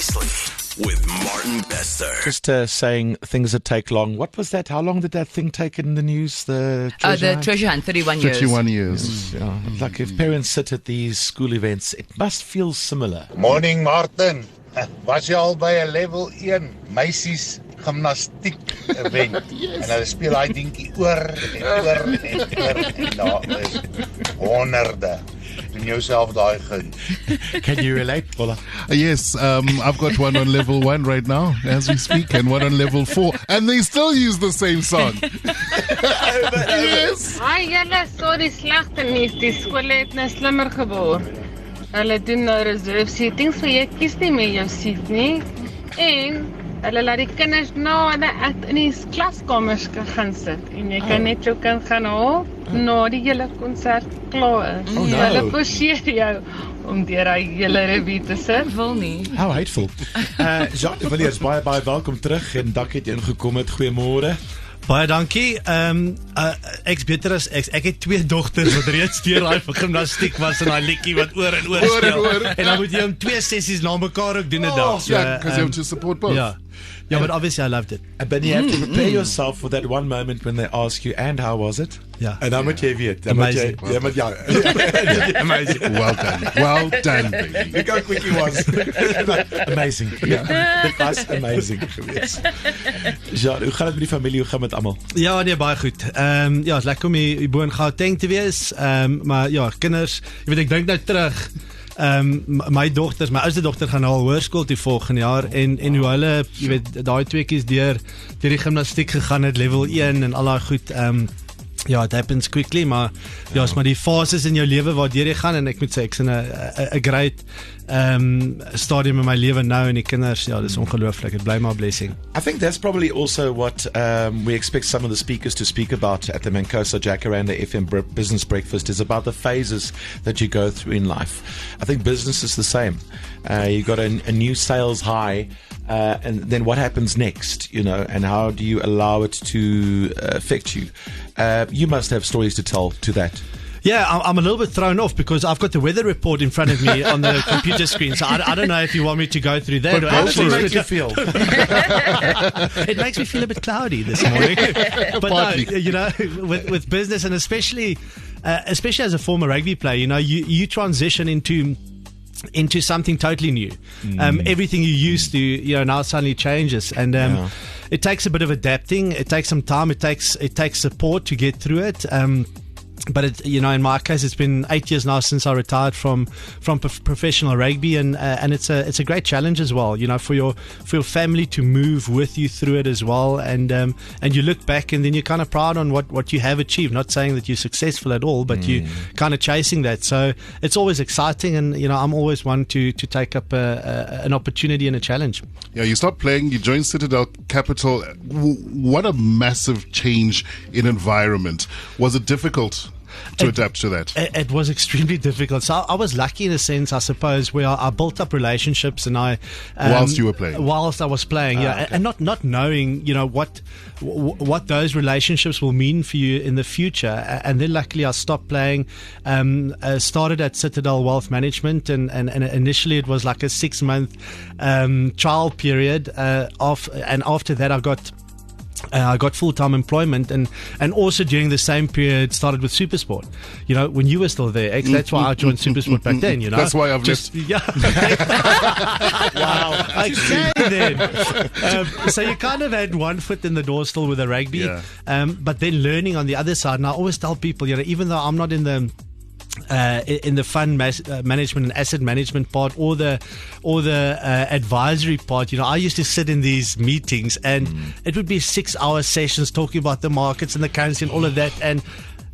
Precisely with Martin Bester. Just saying things that take long. What was that? How long did that thing take in the news? The treasure hunt, 31 years. 31 years. Yeah. Like if parents sit at these school events, it must feel similar. Morning Martin, was jy al by 'n level 1 meisies gimnastiek event? En hulle speel daai dingetjie oor en oor en oor en daar is honderde. Doen jouself daai gun. Can you relate, Paula? Yes, I've got one on level 1 right now as we speak, and one on level 4, and they still use the same song. Yes. Ai, julle, sorry, slegte nuus. Die skole het nou slimmer geword. Hulle doen nou reserve seatings, so jy kies nie meer jou seat nie. En hulle laat die kinders nou in die klaskamers gaan sit. En jy kan net jou kind gaan haal na die hele konsert klaar is. Oh, no. Hulle forceer jou om deur hy hele revue te sit. Wil nie. How hateful. Jean de Villiers, baie welkom terug en dankie dat jy ingekom het. Goeiemôre. Baie dankie. Ek's beter as ek het 2 dogters wat reeds deur daai gimnastiek was en daai liedjie wat oor en oor speel. En dan moet jy hom 2 sessies na mekaar ook doen 'n dag. So, because you have to support both. Yeah, but obviously I loved it. But you have to prepare yourself for that one moment when they ask you, and how was it? Yeah. En dan moet jy weet. Amazing. Amazing. Well done, baby. Look how quick he was. Amazing. Dit was amazing geweest. Jean, hoe gaan dit met die familie? Hoe gaan dit met almal? Ja, nee, baie goed. Ja, is lekker om hier bo in Gauteng te wees. Maar ja, kinders, jy weet ek dink nou terug. My oudste dogter gaan al hoërskool toe volgende jaar en hoe hulle, jy weet, daai tweeetjies deur die gimnastiek gegaan het, level 1 en al daai goed. Ja, it happens quickly, maar ja, is maar die fases in jou lewe waardeur jy gaan en ek moet sê ek's in 'n great stadium in my lewe nou en die kinders, ja, dis ongelooflik. Dit bly maar 'n blessing. I think that's probably also what we expect some of the speakers to speak about at the MANCOSA Jacaranda FM Business Breakfast is about the phases that you go through in life. I think business is the same. You got a new sales high, and then what happens next, you know, and how do you allow it to affect you? You must have stories to tell to that. Yeah, I'm a little bit thrown off because I've got the weather report in front of me on the computer screen, so I don't know if you want me to go through that. But how does it make you feel? It makes me feel a bit cloudy this morning. But no, you know, with business and especially as a former rugby player, you know, you transition into something totally new. Everything you used to, you know, now suddenly changes, and it takes a bit of adapting. It takes some time. It takes support to get through it. But it, you know, in my case, it's been 8 years now since I retired from professional rugby, and it's a great challenge as well. You know, for your family to move with you through it as well, and you look back and then you're kind of proud on what you have achieved. Not saying that you're successful at all, but you kind of chasing that. So it's always exciting, and you know, I'm always one to take up an opportunity and a challenge. Yeah, you start playing, you join Citadel Capital. What a massive change in environment. Was it difficult to adapt to that? It was extremely difficult. So I was lucky in a sense, I suppose, where I built up relationships, and whilst you were playing, whilst I was playing, okay. And not knowing, you know, what those relationships will mean for you in the future. And then luckily I stopped playing, started at Citadel Wealth Management, and initially it was like a 6-month trial period. And after that I got full-time employment, and also during the same period started with Supersport. You know, when you were still there, that's why I joined Supersport back then. You know, that's why I've left. Yeah. Wow. Okay then. So you kind of had one foot in the door still with the rugby, but then learning on the other side. And I always tell people, you know, even though I'm not in the fund management and asset management part or the advisory part, you know, I used to sit in these meetings and it would be 6-hour sessions talking about the markets and the currency and all of that, and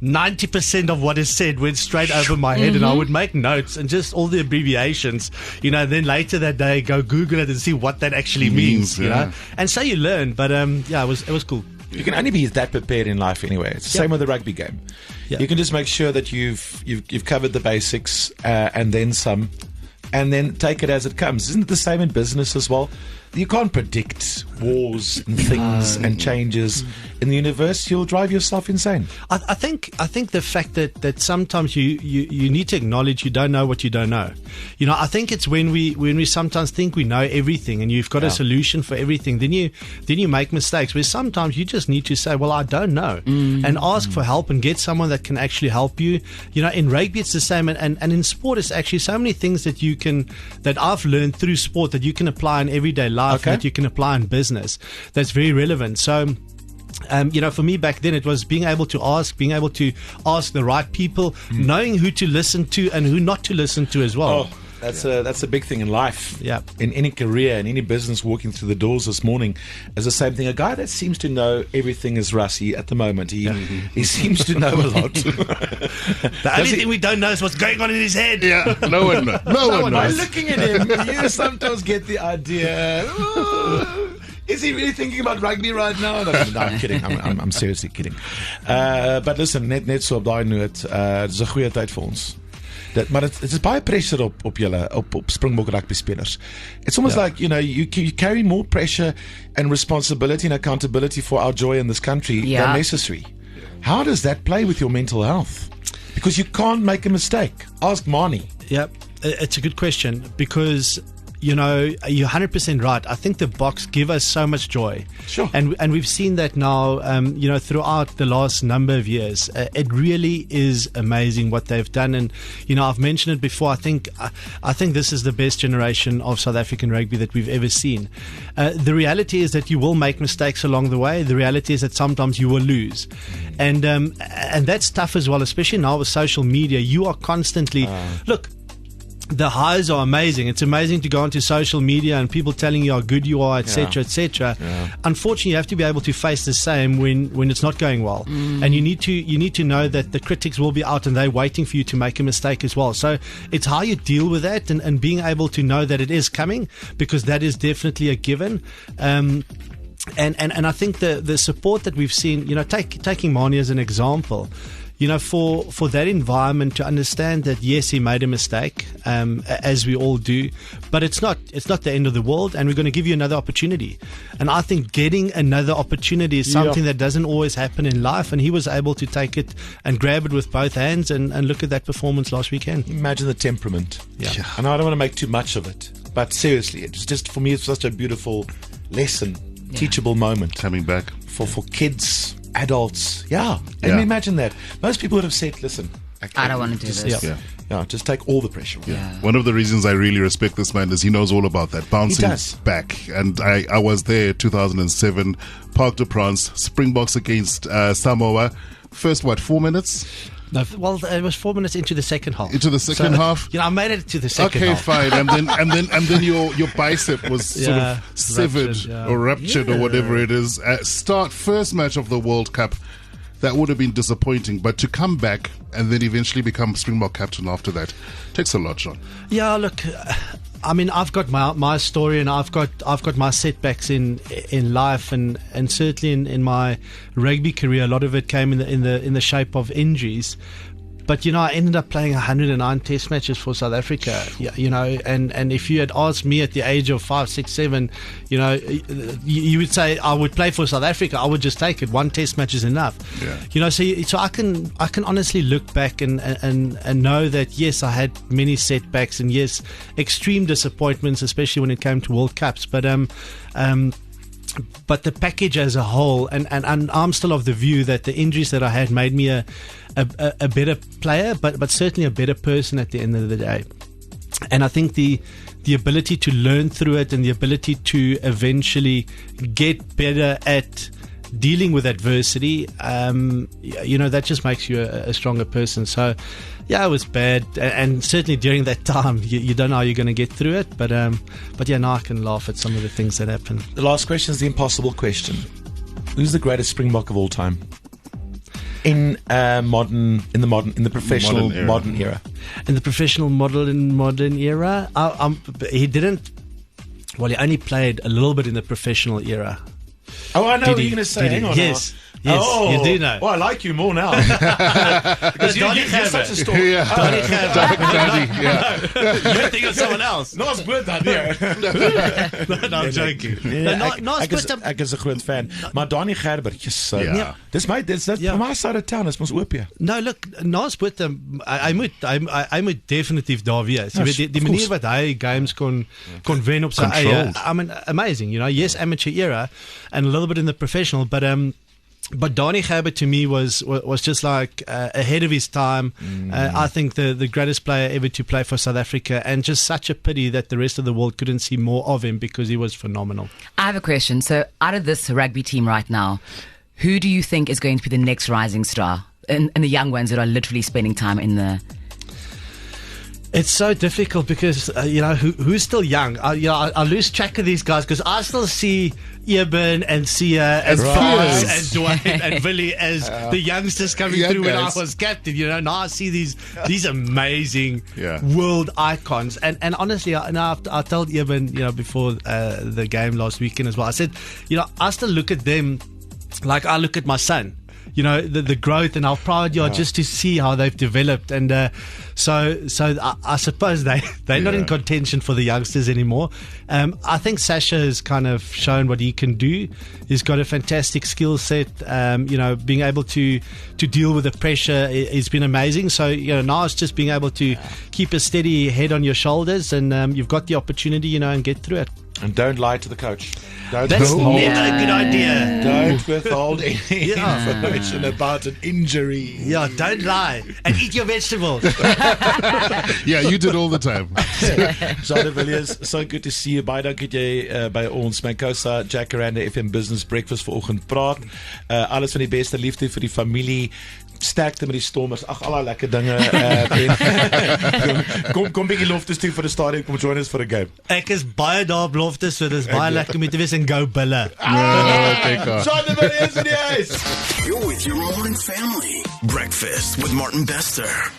90% of what is said went straight over my head, and I would make notes and just all the abbreviations, you know, then later that day go Google it and see what that actually means, you know, and so you learn. But yeah, it was cool. You can only be that prepared in life anyway. It's the same with the rugby game. You can just make sure that you've covered the basics and then some, and then take it as it comes. Isn't it the same in business as well? you can't predict wars and things and changes in the universe. You'll drive yourself insane. I think the fact that sometimes you need to acknowledge you don't know what you don't know. You know, I think it's when we sometimes think we know everything and you've got a solution for everything, then you make mistakes. Where sometimes you just need to say, well, I don't know, and ask for help and get someone that can actually help you. You know, in rugby it's the same, and in sport it's actually so many things that I've learned through sport that you can apply in everyday life, and that you can apply in business. That's very relevant. So. You know, for me back then, it was being able to ask the right people, knowing who to listen to and who not to listen to as well. Oh, that's a big thing in life. Yeah. In any career, in any business, walking through the doors this morning is the same thing. A guy that seems to know everything is Rassie at the moment. He seems to know a lot. The only thing we don't know is what's going on in his head. Yeah, no one knows. No one By knows. looking at him, you sometimes get the idea. Is he really thinking about rugby right now? No, I'm kidding. I'm seriously kidding. But listen, net so op daai noot, dis 'n goeie tyd vir ons. Maar het is baie pressure op julle op Springbok rugby spelers. It's almost like, you know, you carry more pressure and responsibility and accountability for our joy in this country than necessary. How does that play with your mental health? Because you can't make a mistake. Ask Marnie. Yeah, it's a good question because, you know, you're 100% right. I think the Boks give us so much joy. Sure. And we've seen that now, you know, throughout the last number of years. It really is amazing what they've done. And, you know, I've mentioned it before. I think this is the best generation of South African rugby that we've ever seen. The reality is that you will make mistakes along the way. The reality is that sometimes you will lose. And that's tough as well, especially now with social media. You are constantly... Look, the highs are amazing. It's amazing to go onto social media and people telling you how good you are, etc., etc. Unfortunately, you have to be able to face the same when it's not going well, and you need to know that the critics will be out and they're waiting for you to make a mistake as well. So it's how you deal with that and being able to know that it is coming, because that is definitely a given. And I think the support that we've seen, you know, taking Marnie as an example. You know, for that environment to understand that, yes, he made a mistake, as we all do, but it's not the end of the world, and we're going to give you another opportunity. And I think getting another opportunity is something that doesn't always happen in life, and he was able to take it and grab it with both hands and look at that performance last weekend. Imagine the temperament. Yeah. And I don't want to make too much of it, but seriously, it's just, for me, it's such a beautiful lesson, teachable moment. Coming back. For kids, adults. I mean, imagine that. Most people would have said, listen, I don't want to do this. Just take all the pressure off. One of the reasons I really respect this man is he knows all about that, bouncing back. And I was there 2007, Parc de France, Springboks against Samoa. First, 4 minutes? No, well, it was 4 minutes into the second half. Into the second half? You know, I made it to the second half. Okay, fine. And then your bicep was sort of severed or ruptured or whatever it is. Start first match of the World Cup. That would have been disappointing, but to come back and then eventually become Springbok captain after that takes a lot, John. Yeah, look, I mean, I've got my story, and I've got my setbacks in life, and certainly in my rugby career, a lot of it came in the shape of injuries. But, you know, I ended up playing 109 test matches for South Africa, you know, and if you had asked me at the age of 5, 6, 7, you know, you would say I would play for South Africa. I would just take it. One test match is enough. You know, so I can honestly look back and know that, yes, I had many setbacks and, yes, extreme disappointments, especially when it came to World Cups. But the package as a whole, and I'm still of the view that the injuries that I had made me a better player, but certainly a better person at the end of the day. And I think the ability to learn through it and the ability to eventually get better at dealing with adversity, you know, that just makes you a stronger person. So, yeah, it was bad, and certainly during that time, you don't know how you're going to get through it. But yeah, now I can laugh at some of the things that happened. The last question is the impossible question: who's the greatest Springbok of all time in the professional modern era? In the professional modern era, he didn't. Well, he only played a little bit in the professional era. Oh, I know what you're going to say. Hang on. Yes. Yes, you do know. Well, I like you more now. Because you're such a storm. Yeah. Danny, You think of someone else. No, it's good idea. No, I'm joking. Ek is 'n groot fan. Maar Donnie Gerber, dis from my side of town, is mos oop hier. No, look, Nas with them. I moet definitief daar wees. Jy weet die manier wat hy games kon wen op sy eie. I mean, amazing. Yes, amateur era and a little bit in the professional, but Donnie Gerber to me was just like ahead of his time. I think the greatest player ever to play for South Africa, and just such a pity that the rest of the world couldn't see more of him because he was phenomenal. I have a question. So out of this rugby team right now, who do you think is going to be the next rising star? And the young ones that are literally spending time in the... It's so difficult because, who's still young? I lose track of these guys because I still see Eben and Sia and Frans and Dwayne and Villiers as the youngsters coming through when I was captain. Now I see these amazing world icons. And honestly, I told Eben, before the game last weekend as well, I said, I still look at them like I look at my son. The growth and how proud you are just to see how they've developed. And so I suppose they're not in contention for the youngsters anymore. I think Sasha has kind of shown what he can do. He's got a fantastic skill set. Being able to deal with the pressure has been amazing. So, now it's just being able to keep a steady head on your shoulders, and you've got the opportunity, and get through it. And don't lie to the coach. That's never a good idea. Don't withhold any information about an injury. Yeah, don't lie. And eat your vegetables. Yeah, you did all the time. Jean de Villiers, so good to see you. Baie dankie dat jy by ons MANCOSA Jacaranda FM Business Breakfast vanoggend praat. Alles van die beste, liefde vir die familie. Sterkte met die Stormers. Ag, al die lekker dinge. Kom bietjie loftes toe vir die stadion. Kom join us for a game. Ek is baie daar op loftes, so dis baie lekker om te wees en go Bulle. Jean de Villiers in die huis. You're with your morning family. Breakfast with Martin Bester.